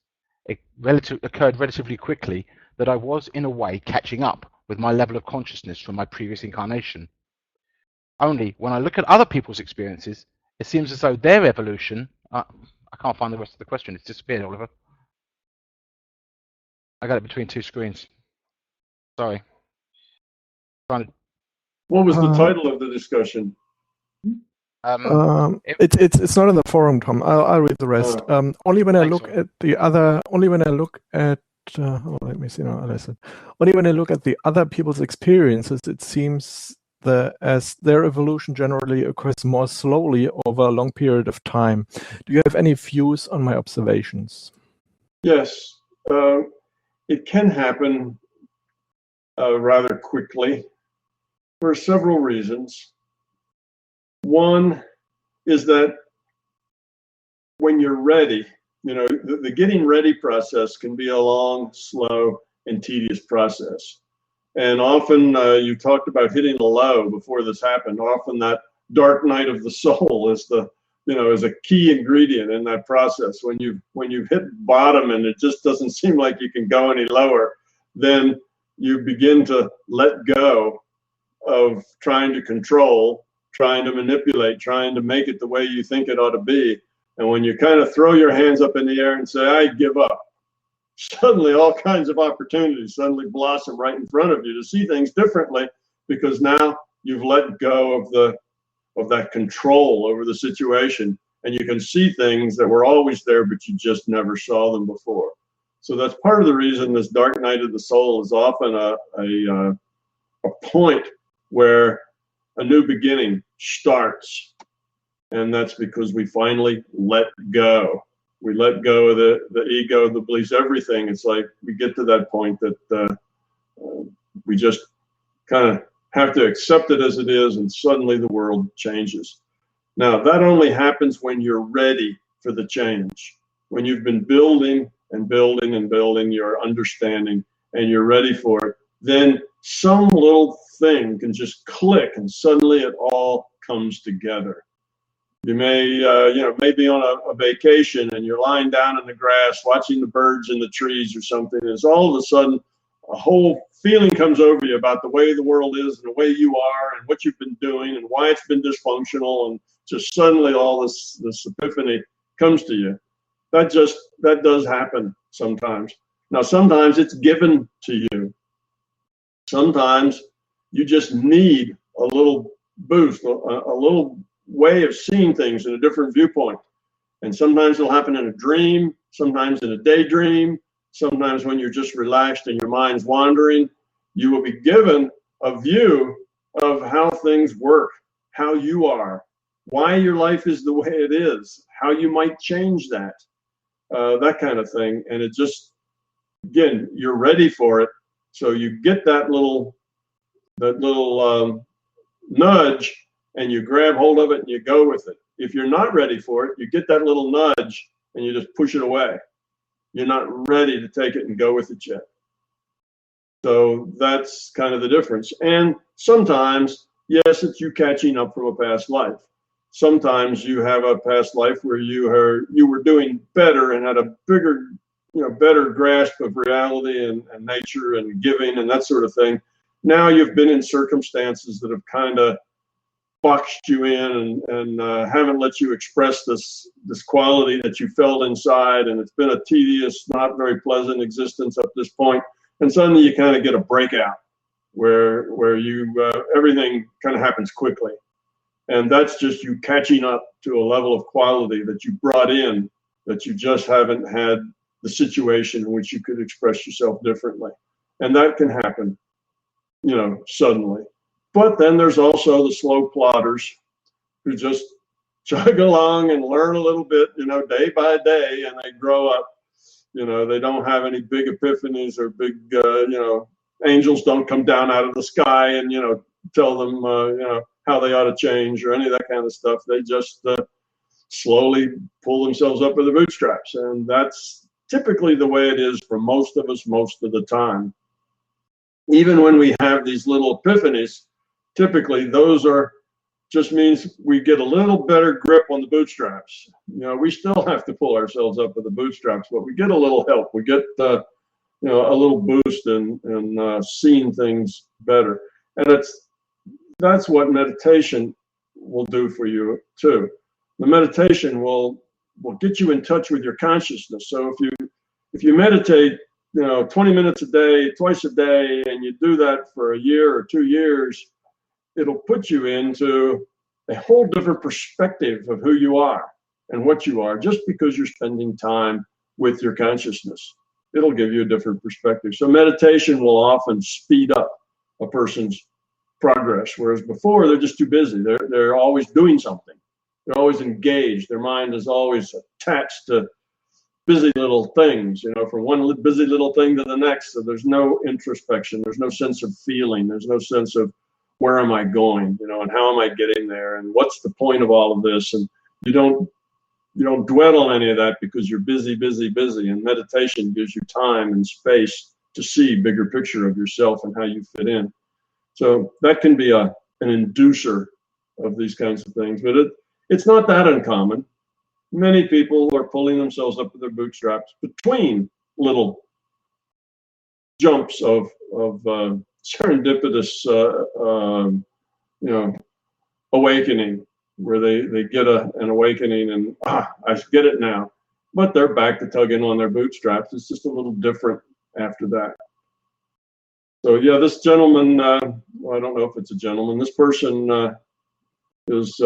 Speaker 1: occurred relatively quickly, that I was in a way catching up with my level of consciousness from my previous incarnation. Only when I look at other people's experiences, it seems as though their evolution..." I can't find the rest of the question. It's disappeared, Oliver. I got it between two screens. Sorry.
Speaker 2: What was the title of the discussion?
Speaker 3: It's not in the forum, Tom. I'll read the rest. Only when I look at the other. Only when I look at. Let me see now. Only when I look at the other people's experiences, it seems that as their evolution generally occurs more slowly over a long period of time. Do you have any views on my observations?
Speaker 2: Yes, it can happen rather quickly for several reasons. One is that when you're ready, the getting ready process can be a long, slow, and tedious process. And often you talked about hitting a low before this happened. Often that dark night of the soul is is a key ingredient in that process. When you've hit bottom and it just doesn't seem like you can go any lower, then you begin to let go of trying to control, trying to manipulate, trying to make it the way you think it ought to be. And when you kind of throw your hands up in the air and say, "I give up," suddenly all kinds of opportunities suddenly blossom right in front of you to see things differently, because now you've let go of that control over the situation, and you can see things that were always there, but you just never saw them before. So that's part of the reason this dark night of the soul is often a point where a new beginning starts. And that's because we finally let go. We let go of the ego, the beliefs, everything. It's like we get to that point that we just kind of have to accept it as it is, and suddenly the world changes. Now, that only happens when you're ready for the change. When you've been building and building and building your understanding and you're ready for it, then some little thing can just click and suddenly it all comes together. You may, may be on a vacation and you're lying down in the grass watching the birds in the trees or something. And it's all of a sudden a whole feeling comes over you about the way the world is and the way you are and what you've been doing and why it's been dysfunctional, and just suddenly all this epiphany comes to you. That does happen sometimes. Now, sometimes it's given to you. Sometimes you just need a little boost, a little way of seeing things in a different viewpoint. And sometimes it'll happen in a dream, sometimes in a daydream, sometimes when you're just relaxed and your mind's wandering. You will be given a view of how things work, how you are, why your life is the way it is, how you might change that, that kind of thing. And it just, again, you're ready for it. So you get that little nudge and you grab hold of it and you go with it. If you're not ready for it, you get that little nudge and you just push it away. You're not ready to take it and go with it yet. So that's kind of the difference. And sometimes, yes, it's you catching up from a past life. Sometimes you have a past life where you were doing better and had a bigger, better grasp of reality and nature and giving and that sort of thing. Now you've been in circumstances that have kind of boxed you in and haven't let you express this quality that you felt inside, and it's been a tedious, not very pleasant existence up this point. And suddenly you kind of get a breakout where you everything kind of happens quickly, and that's just you catching up to a level of quality that you brought in, that you just haven't had the situation in which you could express yourself differently. And that can happen, suddenly. But then there's also the slow plodders who just chug along and learn a little bit, day by day, and they grow up. They don't have any big epiphanies or big, angels don't come down out of the sky and, tell them, how they ought to change or any of that kind of stuff. They just slowly pull themselves up with the bootstraps. And that's typically the way it is for most of us most of the time. Even when we have these little epiphanies, typically those just means we get a little better grip on the bootstraps. We still have to pull ourselves up with the bootstraps, but we get a little help. We get a little boost in seeing things better. And that's what meditation will do for you too. The meditation will get you in touch with your consciousness. So if you meditate 20 minutes a day, twice a day, and you do that for a year or 2 years, it'll put you into a whole different perspective of who you are and what you are, just because you're spending time with your consciousness. It'll give you a different perspective. So meditation will often speed up a person's progress, whereas before they're just too busy. They're always doing something. They're always engaged. Their mind is always attached to busy little things, from one busy little thing to the next. So there's no introspection. There's no sense of feeling. There's no sense of where am I going, and how am I getting there, and what's the point of all of this? And you don't dwell on any of that because you're busy, busy, busy. And meditation gives you time and space to see a bigger picture of yourself and how you fit in. So that can be an inducer of these kinds of things, but it's not that uncommon. Many people are pulling themselves up with their bootstraps between little jumps of serendipitous, awakening, where they get an awakening and I get it now, but they're back to tugging on their bootstraps. It's just a little different after that. So yeah, this gentleman, well, I don't know if it's a gentleman. This person is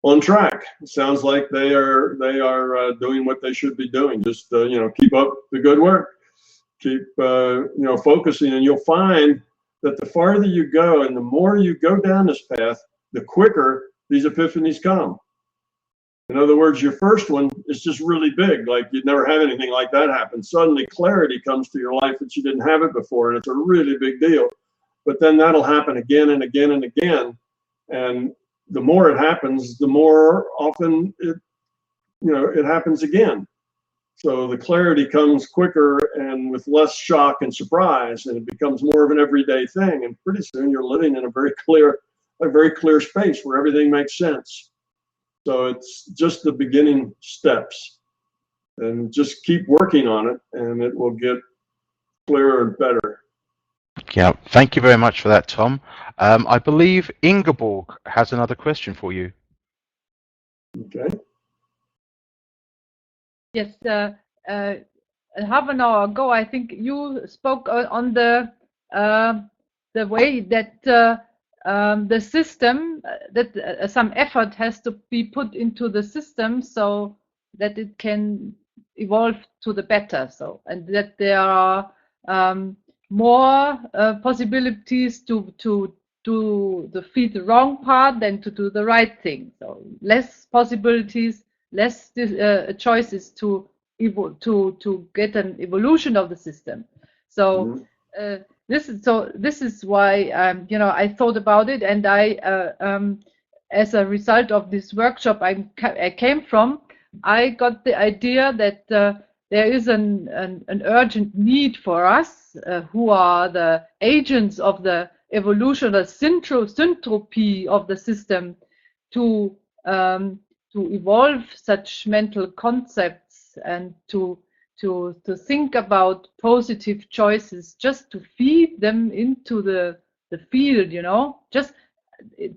Speaker 2: on track. It sounds like they are doing what they should be doing. Just you know, keep up the good work. Keep you know, focusing, and you'll find that the farther you go and the more you go down this path, the quicker these epiphanies come. In other words, your first one is just really big, like you'd never have anything like that happen. Suddenly clarity comes to your life that you didn't have it before, and it's a really big deal. But then that'll happen again and again and again, and the more it happens, the more often it, you know, it happens again. So the clarity comes quicker and with less shock and surprise, and it becomes more of an everyday thing. And pretty soon you're living in a very clear space where everything makes sense. So it's just the beginning steps, and just keep working on it, and it will get clearer and better.
Speaker 1: Yeah, thank you very much for that, Tom. I believe Ingeborg has another question for you.
Speaker 2: Okay.
Speaker 4: Yes, half an hour ago, I think you spoke on the way that the system, that some effort has to be put into the system so that it can evolve to the better. So, and that there are more possibilities to do the wrong part than to do the right thing. So less possibilities, less choices to get an evolution of the system. So this is why you know, I thought about it, and I as a result of this workshop I came from, I got the idea that there is an urgent need for us who are the agents of the evolution, the syntropy of the system, to evolve such mental concepts and to think about positive choices, just to feed them into the field, you know, just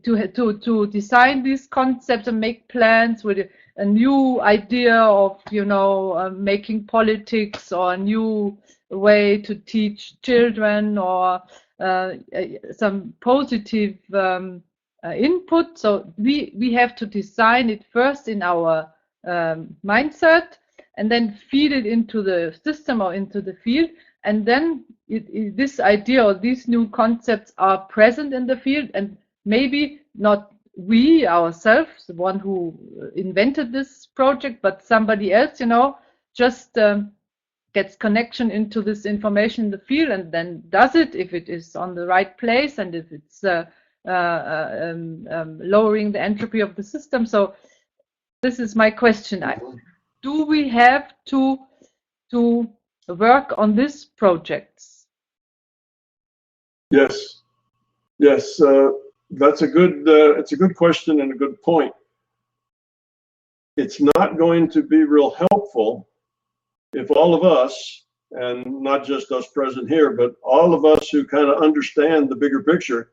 Speaker 4: to design these concepts and make plans with a new idea of, you know, making politics, or a new way to teach children, or some positive input. So we have to design it first in our mindset, and then feed it into the system or into the field, and then this idea or these new concepts are present in the field, and maybe not we ourselves, the one who invented this project, but somebody else, you know, just gets connection into this information in the field, and then does it if it is on the right place, and if it's lowering the entropy of the system. So this is my question. Do we have to work on these projects?
Speaker 2: Yes. That's a good. It's a good question and a good point. It's not going to be real helpful if all of us, and not just us present here, but all of us who kind of understand the bigger picture,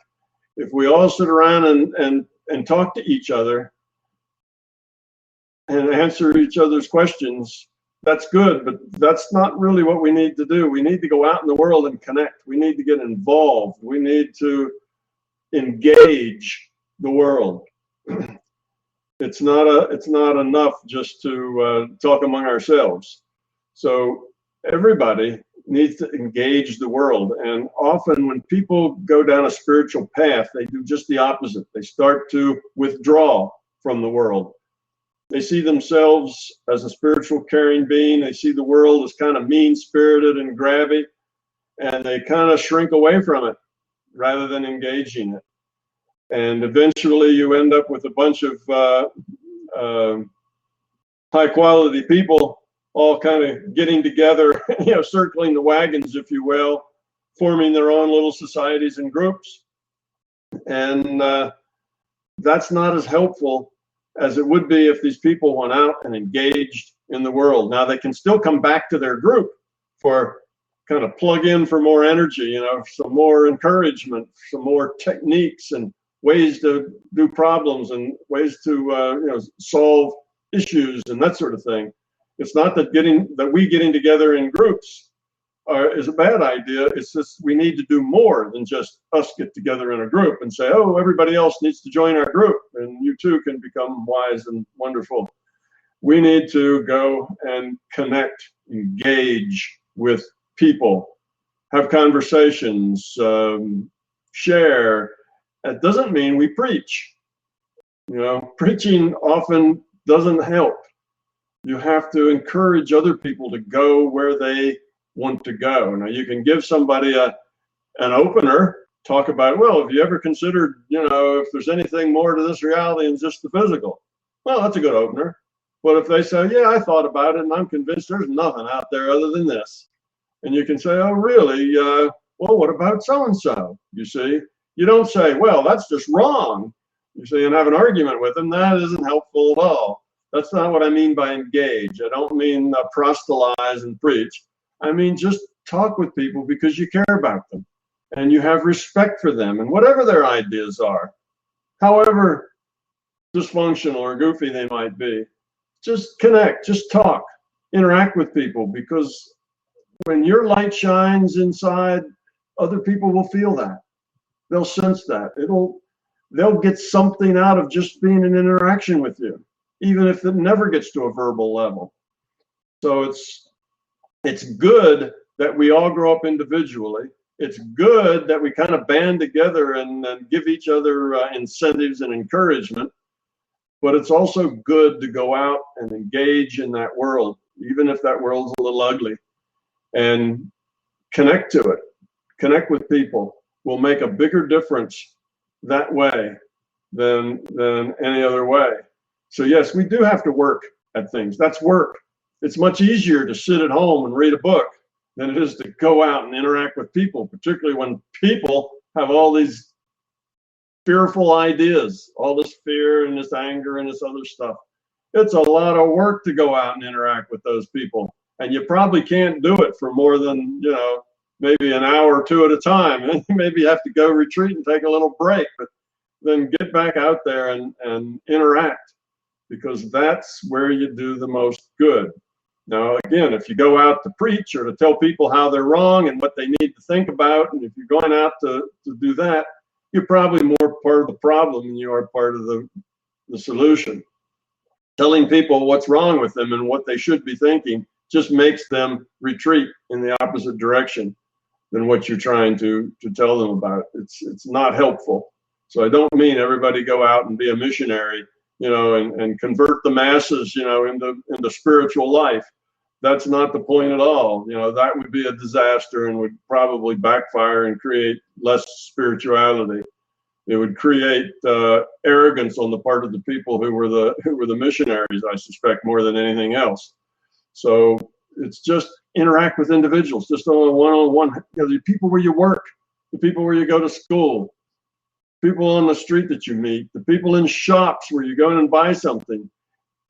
Speaker 2: if we all sit around and talk to each other and answer each other's questions, that's good, but that's not really what we need to do. We need to go out in the world and connect. We need to get involved. We need to engage the world. It's not enough just to talk among ourselves. So everybody needs to engage the world. And often when people go down a spiritual path, they do just the opposite. They start to withdraw from the world. They see themselves as a spiritual caring being. They see the world as kind of mean-spirited and grabby, and they kind of shrink away from it rather than engaging it. And eventually you end up with a bunch of high-quality people all kind of getting together, you know, circling the wagons, if you will, forming their own little societies and groups. And that's not as helpful as it would be if these people went out and engaged in the world. Now, they can still come back to their group for kind of plug in for more energy, you know, some more encouragement, some more techniques and ways to do problems and ways to you know, solve issues and that sort of thing. It's not that we getting together in groups is a bad idea. It's just we need to do more than just us get together in a group and say, oh, everybody else needs to join our group and you too can become wise and wonderful. We need to go and connect, engage with people, have conversations, share. That doesn't mean we preach. You know, preaching often doesn't help. You have to encourage other people to go where they want to go. Now, you can give somebody an opener, talk about, well, have you ever considered, you know, if there's anything more to this reality than just the physical? Well, that's a good opener. But if they say, yeah, I thought about it and I'm convinced there's nothing out there other than this. And you can say, oh, really? Well, what about so-and-so? You see, you don't say, well, that's just wrong. You see, and have an argument with them. That isn't helpful at all. That's not what I mean by engage. I don't mean proselytize and preach. I mean, just talk with people because you care about them and you have respect for them and whatever their ideas are, however dysfunctional or goofy they might be, just connect, just talk, interact with people, because when your light shines inside, other people will feel that. They'll sense that. They'll get something out of just being in interaction with you, even if it never gets to a verbal level. So it's good that we all grow up individually. It's good that we kind of band together and give each other incentives and encouragement. But it's also good to go out and engage in that world, even if that world's a little ugly, and connect to it. Connect with people will make a bigger difference that way than any other way. So yes, we do have to work at things. That's work. It's much easier to sit at home and read a book than it is to go out and interact with people, particularly when people have all these fearful ideas, all this fear and this anger and this other stuff. It's a lot of work to go out and interact with those people. And you probably can't do it for more than, you know, maybe an hour or two at a time. And maybe you have to go retreat and take a little break, but then get back out there and interact, because that's where you do the most good. Now, again, if you go out to preach or to tell people how they're wrong and what they need to think about, and if you're going out to do that, you're probably more part of the problem than you are part of the solution. Telling people what's wrong with them and what they should be thinking just makes them retreat in the opposite direction than what you're trying to tell them about. It's not helpful. So I don't mean everybody go out and be a missionary, you know, and convert the masses, you know, into spiritual life. That's not the point at all. You know, that would be a disaster and would probably backfire and create less spirituality. It would create arrogance on the part of the people who were the missionaries, I suspect, more than anything else. So it's just interact with individuals, just on a one-on-one. You know, the people where you work, the people where you go to school, people on the street that you meet, the people in shops where you go in and buy something.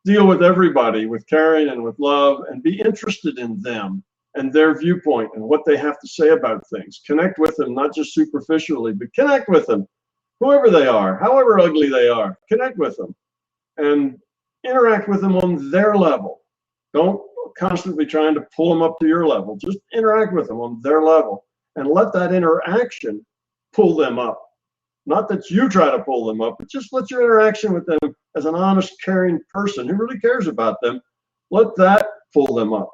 Speaker 2: Deal with everybody with caring and with love, and be interested in them and their viewpoint and what they have to say about things. Connect with them, not just superficially, but connect with them, whoever they are, however ugly they are. Connect with them and interact with them on their level. Don't constantly trying to pull them up to your level. Just interact with them on their level and let that interaction pull them up. Not that you try to pull them up, but just let your interaction with them as an honest, caring person who really cares about them, let that pull them up,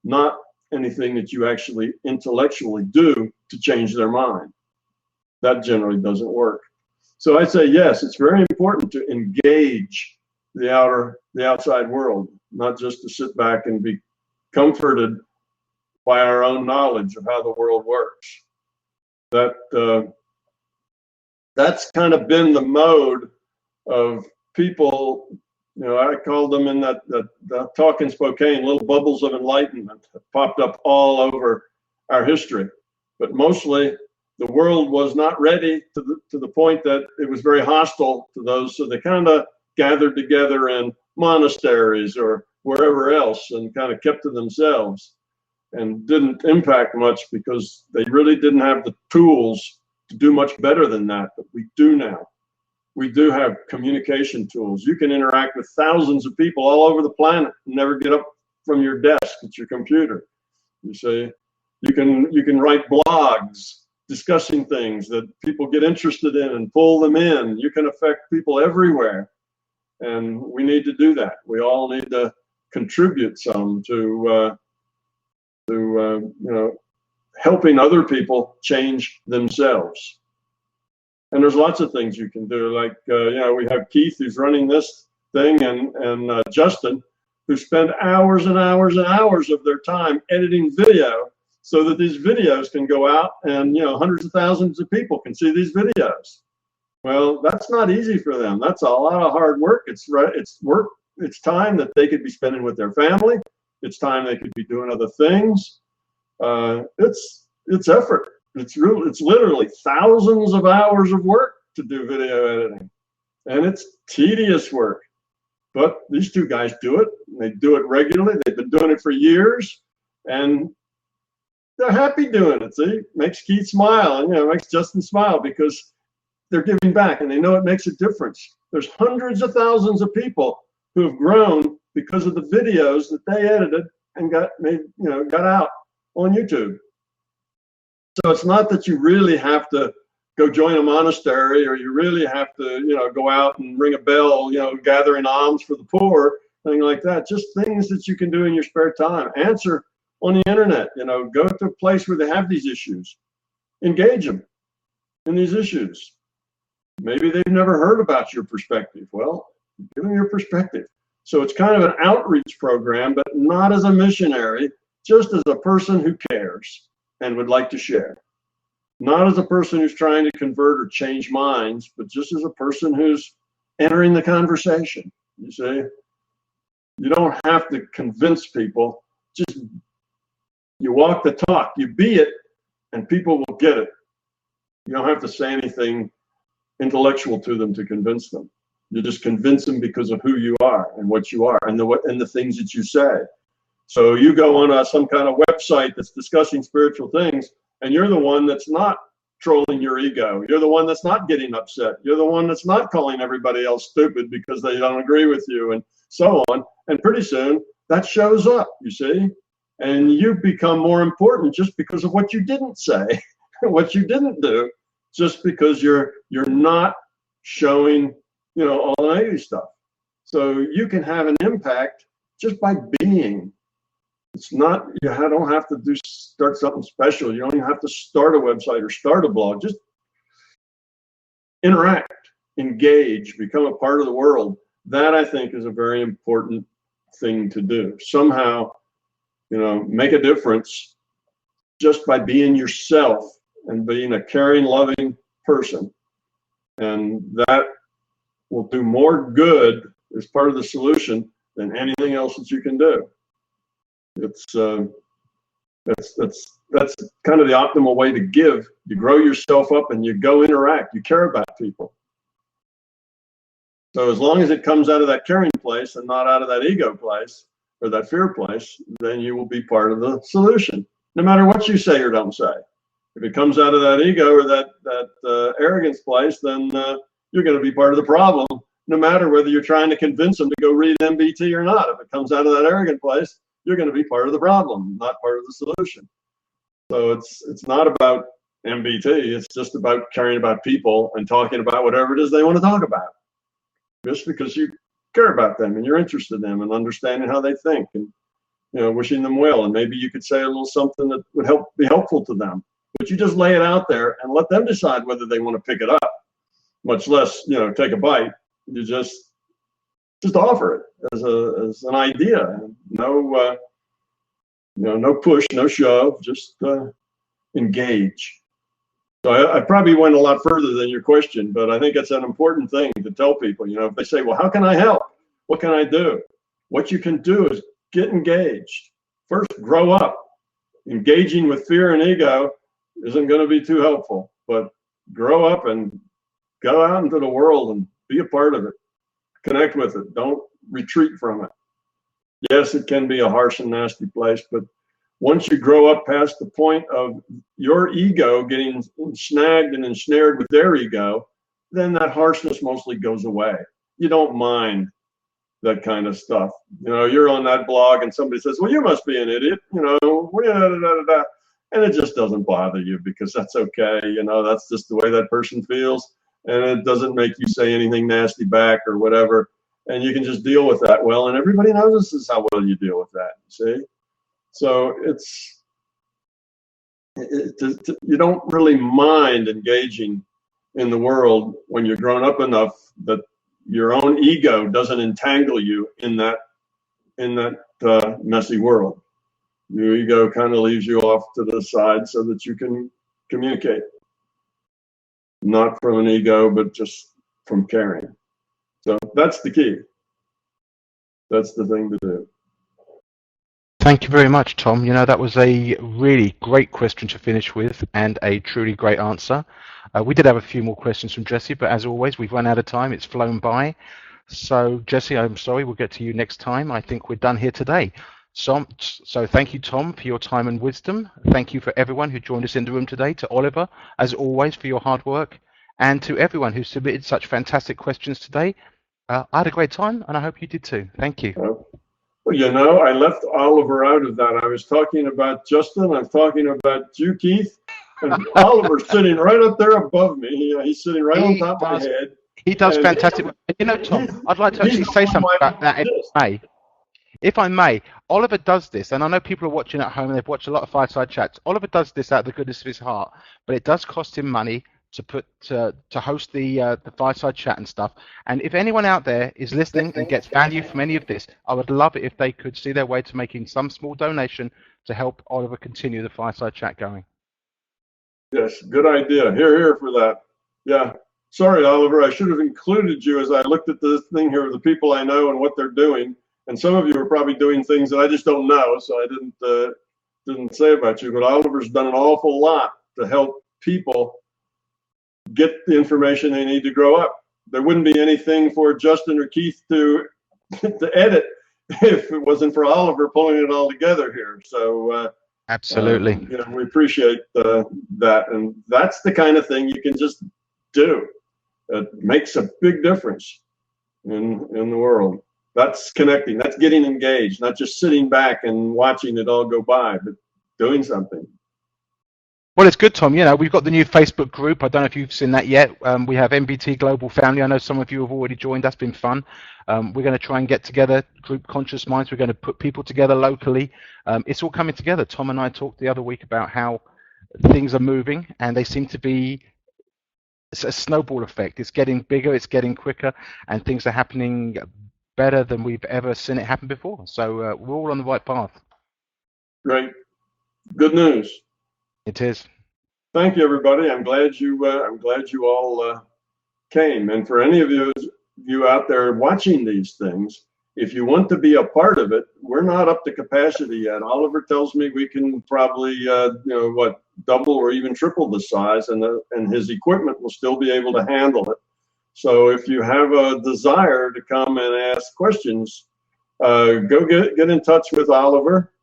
Speaker 2: not anything that you actually intellectually do to change their mind. That generally doesn't work. So I say, yes, it's very important to engage the outside world, not just to sit back and be comforted by our own knowledge of how the world works. That's kind of been the mode of people, you know, I called them in that talk in Spokane, little bubbles of enlightenment that popped up all over our history. But mostly the world was not ready to the point that it was very hostile to those. So they kind of gathered together in monasteries or wherever else and kind of kept to themselves and didn't impact much because they really didn't have the tools to do much better than that, but we do now. We do have communication tools. You can interact with thousands of people all over the planet and never get up from your desk at your computer. You see, You can write blogs discussing things that people get interested in and pull them in. You can affect people everywhere. And we need to do that. We all need to contribute some to helping other people change themselves. And there's lots of things you can do. Like, we have Keith who's running this thing, and Justin, who spend hours and hours and hours of their time editing video so that these videos can go out and, hundreds of thousands of people can see these videos. Well, that's not easy for them. That's a lot of hard work. It's work. It's time that they could be spending with their family. It's time they could be doing other things. It's effort. It's literally thousands of hours of work to do video editing, and it's tedious work. But these two guys do it. They do it regularly. They've been doing it for years, and they're happy doing it. See, makes Keith smile, and makes Justin smile, because they're giving back, and they know it makes a difference. There's hundreds of thousands of people who have grown because of the videos that they edited and got out on YouTube. So it's not that you really have to go join a monastery, or you really have to, go out and ring a bell, gathering alms for the poor, thing like that. Just things that you can do in your spare time. Answer on the internet, go to a place where they have these issues. Engage them in these issues. Maybe they've never heard about your perspective. Well, give them your perspective. So it's kind of an outreach program, but not as a missionary, just as a person who cares and would like to share. Not as a person who's trying to convert or change minds, but just as a person who's entering the conversation. You see, you don't have to convince people. Just you walk the talk, you be it, and people will get it. You don't have to say anything intellectual to them to convince them. You just convince them because of who you are and what you are and the things that you say. So you go on some kind of website that's discussing spiritual things, and you're the one that's not trolling your ego. You're the one that's not getting upset. You're the one that's not calling everybody else stupid because they don't agree with you, and so on. And pretty soon that shows up, you see, and you become more important just because of what you didn't say, what you didn't do, just because you're not showing, all the negative stuff. So you can have an impact just by being. It's not, you don't have to start something special. You don't even have to start a website or start a blog. Just interact, engage, become a part of the world. That, I think, is a very important thing to do. Somehow, make a difference just by being yourself and being a caring, loving person. And that will do more good as part of the solution than anything else that you can do. It's that's kind of the optimal way to give. You grow yourself up and you go interact. You care about people. So as long as it comes out of that caring place and not out of that ego place or that fear place, then you will be part of the solution, no matter what you say or don't say. If it comes out of that ego or that arrogance place, then you're going to be part of the problem, no matter whether you're trying to convince them to go read MBT or not. If it comes out of that arrogant place, you're going to be part of the problem, not part of the solution. So it's not about MBT. It's just about caring about people and talking about whatever it is they want to talk about. Just because you care about them and you're interested in them and understanding how they think and wishing them well. And maybe you could say a little something that would be helpful to them. But you just lay it out there and let them decide whether they want to pick it up, much less take a bite. You just offer it as an idea. No push, no shove. Just engage. So I probably went a lot further than your question, but I think it's an important thing to tell people. If they say, "Well, how can I help? What can I do?" What you can do is get engaged. First, grow up. Engaging with fear and ego isn't going to be too helpful, but grow up and go out into the world and be a part of it. Connect with it. Don't retreat from it. Yes, it can be a harsh and nasty place, but once you grow up past the point of your ego getting snagged and ensnared with their ego, then that harshness mostly goes away. You don't mind that kind of stuff. You're on that blog and somebody says, "Well, you must be an idiot," and it just doesn't bother you because that's okay. You know, that's just the way that person feels, and it doesn't make you say anything nasty back or whatever, and you can just deal with that well, and everybody notices how well you deal with that, see? So you don't really mind engaging in the world when you're grown up enough that your own ego doesn't entangle you in that messy world. Your ego kind of leaves you off to the side so that you can communicate, not from an ego, but just from caring. So that's the key. That's the thing to do.
Speaker 1: Thank you very much, Tom. You know, that was a really great question to finish with and a truly great answer. We did have a few more questions from Jesse, but as always, we've run out of time. It's flown by. So, Jesse, I'm sorry, we'll get to you next time. I think we're done here today. So thank you, Tom, for your time and wisdom. Thank you for everyone who joined us in the room today. To Oliver, as always, for your hard work. And to everyone who submitted such fantastic questions today. I had a great time, and I hope you did too. Thank you.
Speaker 2: Well, you know, I left Oliver out of that. I was talking about Justin. I'm talking about you, Keith. And Oliver's sitting right up there above me. He's sitting right on top of my head.
Speaker 1: He does fantastic work. You know, Tom, I'd like to actually say something about that, if I may. Oliver does this, and I know people are watching at home and they've watched a lot of Fireside Chats. Oliver does this out of the goodness of his heart, but it does cost him money to host the Fireside Chat and stuff. And if anyone out there is listening and gets value from any of this, I would love it if they could see their way to making some small donation to help Oliver continue the Fireside Chat going.
Speaker 2: Yes, good idea. Here for that. Yeah. Sorry, Oliver, I should have included you as I looked at this thing here of the people I know and what they're doing. And some of you are probably doing things that I just don't know, so I didn't say about you. But Oliver's done an awful lot to help people get the information they need to grow up. There wouldn't be anything for Justin or Keith to edit if it wasn't for Oliver pulling it all together here. So
Speaker 1: absolutely,
Speaker 2: you know, we appreciate that, and that's the kind of thing you can just do. It makes a big difference in the world. That's connecting. That's getting engaged, not just sitting back and watching it all go by, but doing something.
Speaker 1: Well, it's good, Tom. You know, we've got the new Facebook group. I don't know if you've seen that yet. We have MBT Global Family. I know some of you have already joined. That's been fun. We're going to try and get together, group conscious minds. We're going to put people together locally. It's all coming together. Tom and I talked the other week about how things are moving, and they seem to be a snowball effect. It's getting bigger, it's getting quicker, and things are happening better than we've ever seen it happen before. So we're all on the right path. Great.
Speaker 2: Good news.
Speaker 1: It is.
Speaker 2: Thank you, everybody. I'm glad you all came. And for any of you out there watching these things, if you want to be a part of it, we're not up to capacity yet. Oliver tells me we can probably double or even triple the size, and his equipment will still be able to handle it. So if you have a desire to come and ask questions, go get in touch with Oliver.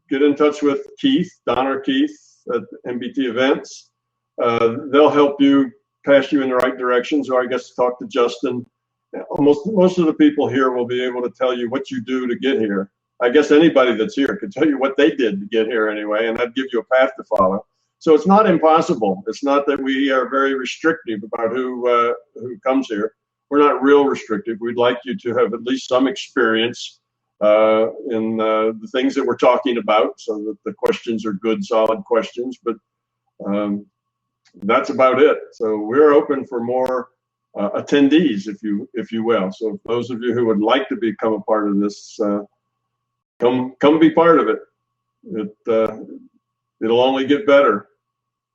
Speaker 2: Get in touch with Keith, Don or Keith at MBT Events. They'll help you, pass you in the right directions, or I guess talk to Justin. Most of the people here will be able to tell you what you do to get here. I guess anybody that's here could tell you what they did to get here anyway, and that'd give you a path to follow. So it's not impossible. It's not that we are very restrictive about who comes here. We're not real restrictive. We'd like you to have at least some experience in the things that we're talking about, so that the questions are good, solid questions. But that's about it. So we're open for more attendees, if you will. So those of you who would like to become a part of this, come be part of it. It'll only get better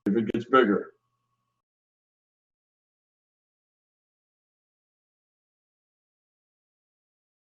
Speaker 2: if it gets bigger.